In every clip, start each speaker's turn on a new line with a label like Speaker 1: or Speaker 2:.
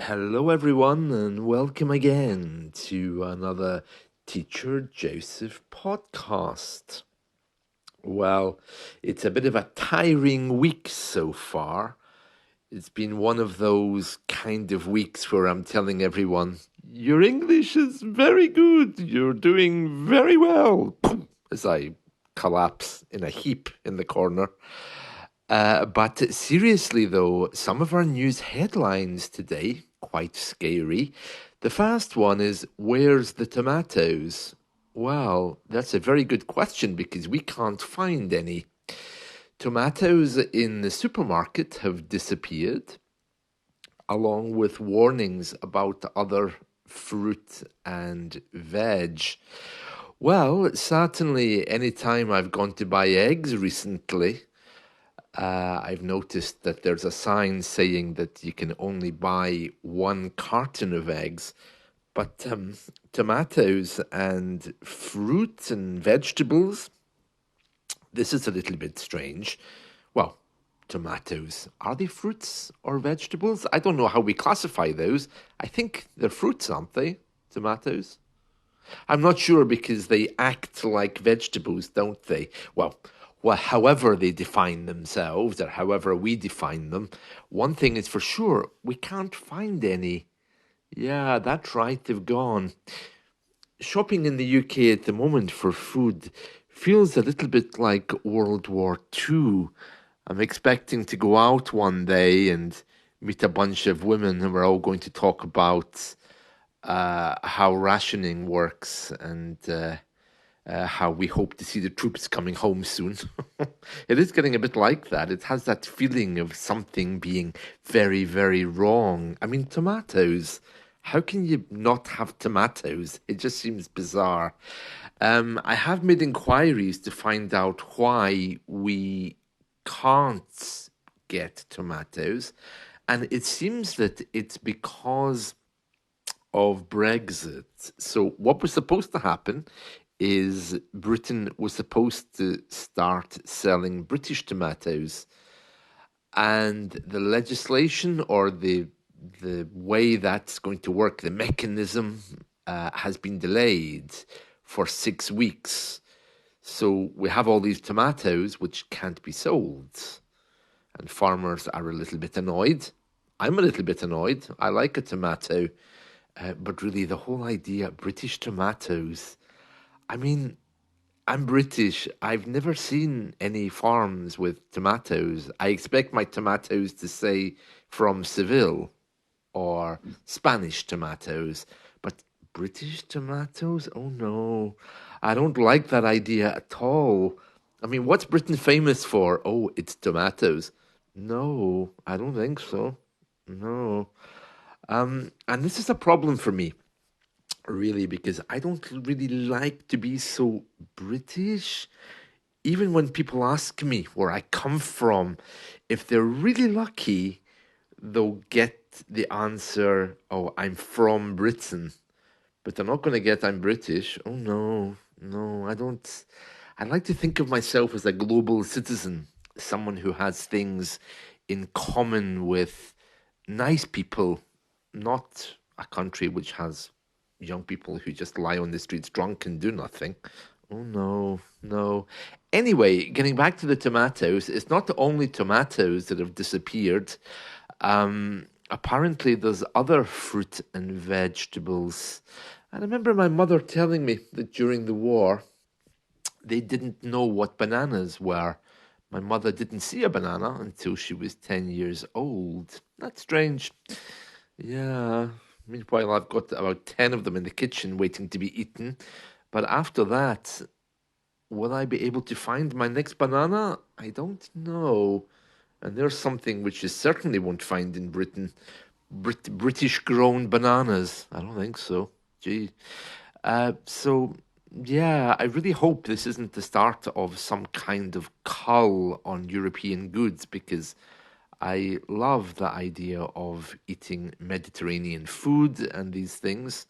Speaker 1: Hello, everyone, and welcome again to another Teacher Joseph podcast. Well, it's a bit of a tiring week so far. It's been one of those kind of weeks where I'm telling everyone, your English is very good, you're doing very well, as I collapse in a heap in the corner. But seriously, though, some of our news headlines today, quite scary. The first one is, where's the tomatoes? Well, that's a very good question because we can't find any. Tomatoes in the supermarket have disappeared, along with warnings about other fruit and veg. Well, certainly, anytime I've gone to buy eggs recently, I've noticed that there's a sign saying that you can only buy 1 carton of eggs, but tomatoes and fruit and vegetables, this is a little bit strange. Well, tomatoes, are they fruits or vegetables? I don't know how we classify those. I think they're fruits, aren't they? Tomatoes? I'm not sure because they act like vegetables, don't they? Well, however they define themselves or however we define them, one thing is for sure, we can't find any. Yeah, that's right, they've gone. Shopping in the UK at the moment for food feels a little bit like World War II. I'm expecting to go out one day and meet a bunch of women who are all going to talk about how rationing works and how we hope to see the troops coming home soon. It is getting a bit like that. It has that feeling of something being very, very wrong. I mean, tomatoes. How can you not have tomatoes? It just seems bizarre. I have made inquiries to find out why we can't get tomatoes, and it seems that it's because of Brexit. So, what was supposed to happen is Britain was supposed to start selling British tomatoes, and the legislation or the way that's going to work, the mechanism, has been delayed for 6 weeks. So we have all these tomatoes which can't be sold, and farmers are a little bit annoyed. I'm a little bit annoyed. I like a tomato, but really the whole idea, British tomatoes. I mean, I'm British. I've never seen any farms with tomatoes. I expect my tomatoes to say from Seville or Spanish tomatoes, but British tomatoes? Oh no, I don't like that idea at all. I mean, what's Britain famous for? Oh, it's tomatoes. No, I don't think so. No. And this is a problem for me, really, because I don't really like to be so British. Even when people ask me where I come from, if they're really lucky, they'll get the answer, oh, I'm from Britain. But they're not going to get I'm British. Oh, no, no, I don't. I like to think of myself as a global citizen, someone who has things in common with nice people, not a country which has young people who just lie on the streets drunk and do nothing. Oh no, no. Anyway, getting back to the tomatoes, it's not only tomatoes that have disappeared. Apparently, there's other fruit and vegetables. I remember my mother telling me that during the war, they didn't know what bananas were. My mother didn't see a banana until she was 10 years old. That's strange. Yeah. Meanwhile, I've got about 10 of them in the kitchen waiting to be eaten. But after that, will I be able to find my next banana? I don't know. And there's something which you certainly won't find in Britain. British grown bananas. I don't think so. Gee. So, yeah, I really hope this isn't the start of some kind of cull on European goods because I love the idea of eating Mediterranean food and these things.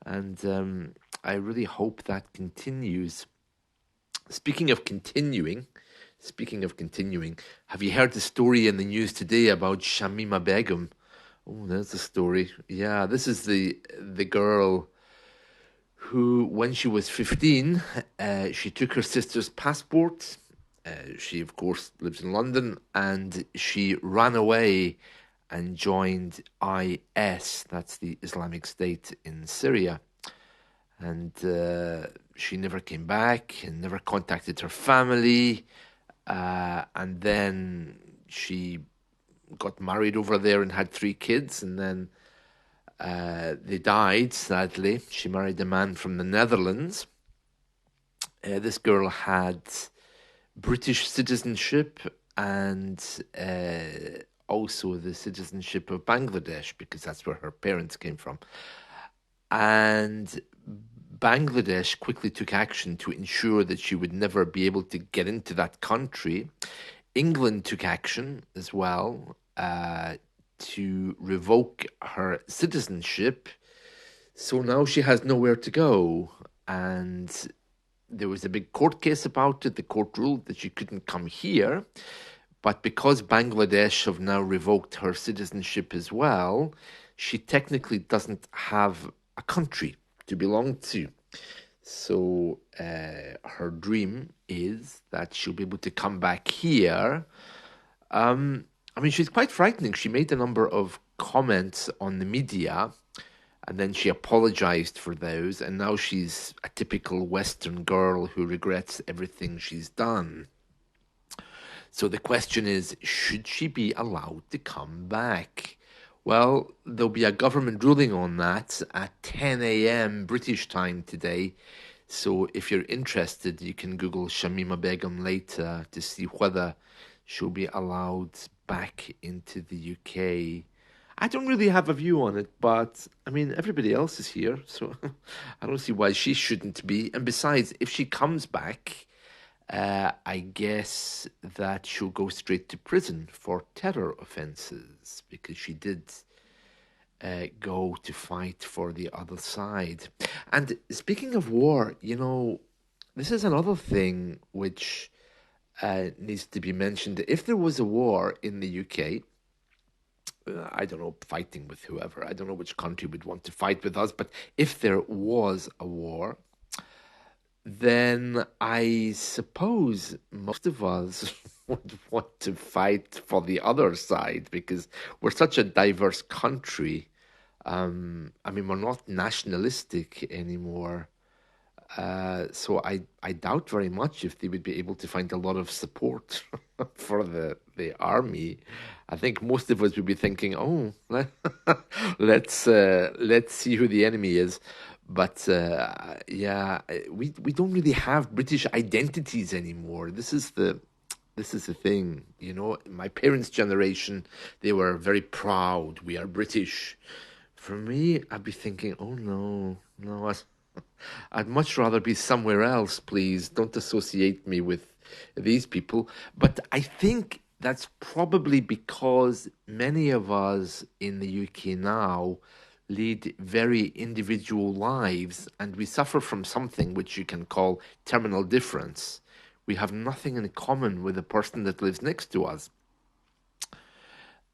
Speaker 1: And I really hope that continues. Speaking of continuing, Speaking of continuing, have you heard the story in the news today about Shamima Begum? Oh, there's the story. Yeah, this is the girl who, when she was 15, she took her sister's passport. She, of course, lives in London, and she ran away and joined IS, that's the Islamic State in Syria. And she never came back and never contacted her family. And then she got married over there and had 3 kids, and then they died, sadly. She married a man from the Netherlands. This girl had British citizenship and also the citizenship of Bangladesh, because that's where her parents came from. And Bangladesh quickly took action to ensure that she would never be able to get into that country. England took action as well to revoke her citizenship. So now she has nowhere to go. And there was a big court case about it. The court ruled that she couldn't come here. But because Bangladesh have now revoked her citizenship as well, she technically doesn't have a country to belong to. So her dream is that she'll be able to come back here. I mean, she's quite frightening. She made a number of comments on the media, and then she apologized for those, and now she's a typical Western girl who regrets everything she's done. So the question is, should she be allowed to come back? Well, there'll be a government ruling on that at 10 a.m. British time today. So if you're interested, you can Google Shamima Begum later to see whether she'll be allowed back into the UK. I don't really have a view on it, but I mean, everybody else is here, so I don't see why she shouldn't be. And besides, if she comes back, I guess that she'll go straight to prison for terror offences, because she did go to fight for the other side. And speaking of war, this is another thing which needs to be mentioned. If there was a war in the UK, I don't know, fighting with whoever, I don't know which country would want to fight with us, but if there was a war, then I suppose most of us would want to fight for the other side, because we're such a diverse country. I mean, we're not nationalistic anymore. So I doubt very much if they would be able to find a lot of support for the army. I think most of us would be thinking, "Oh, let's see who the enemy is." But yeah, we don't really have British identities anymore. This is the thing, My parents' generation, they were very proud. We are British. For me, I'd be thinking, oh no, no, I'd much rather be somewhere else, please. Don't associate me with these people. But I think that's probably because many of us in the UK now lead very individual lives, and we suffer from something which you can call terminal difference. We have nothing in common with the person that lives next to us.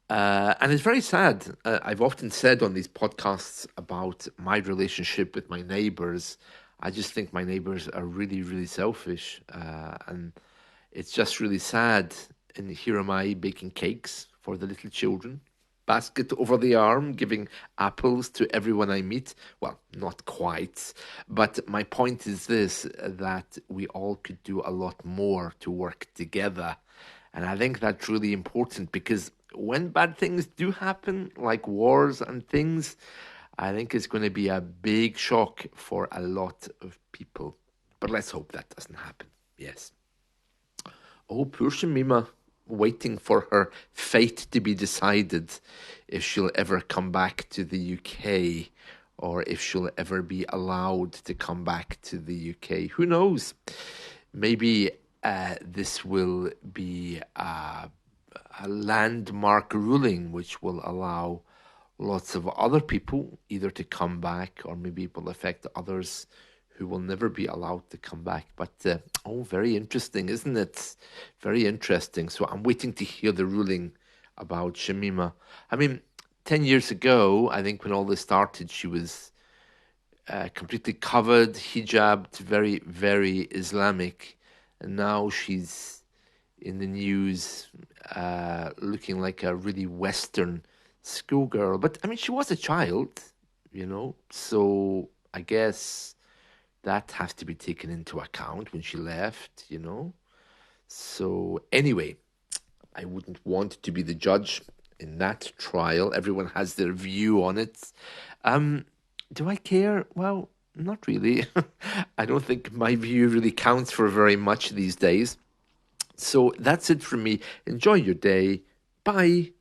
Speaker 1: And it's very sad. I've often said on these podcasts about my relationship with my neighbors. I just think my neighbors are really, really selfish. And it's just really sad. And here am I baking cakes for the little children, basket over the arm, giving apples to everyone I meet. Well, not quite. But my point is this, that we all could do a lot more to work together. And I think that's really important, because when bad things do happen, like wars and things, I think it's going to be a big shock for a lot of people. But let's hope that doesn't happen. Yes. Oh, poor Shamima, waiting for her fate to be decided, if she'll ever come back to the UK, or if she'll ever be allowed to come back to the UK. Who knows? Maybe this will be a landmark ruling which will allow lots of other people either to come back, or maybe it will affect others who will never be allowed to come back. But very interesting, isn't it? Very interesting. So I'm waiting to hear the ruling about Shamima. I mean, 10 years ago, I think when all this started, she was completely covered, hijabbed, very, very Islamic. And now she's in the news looking like a really Western schoolgirl. But I mean, she was a child, so I guess that has to be taken into account when she left. So anyway, I wouldn't want to be the judge in that trial. Everyone has their view on it. Um, do I care? Well, not really. I don't think my view really counts for very much these days. So that's it from me. Enjoy your day. Bye.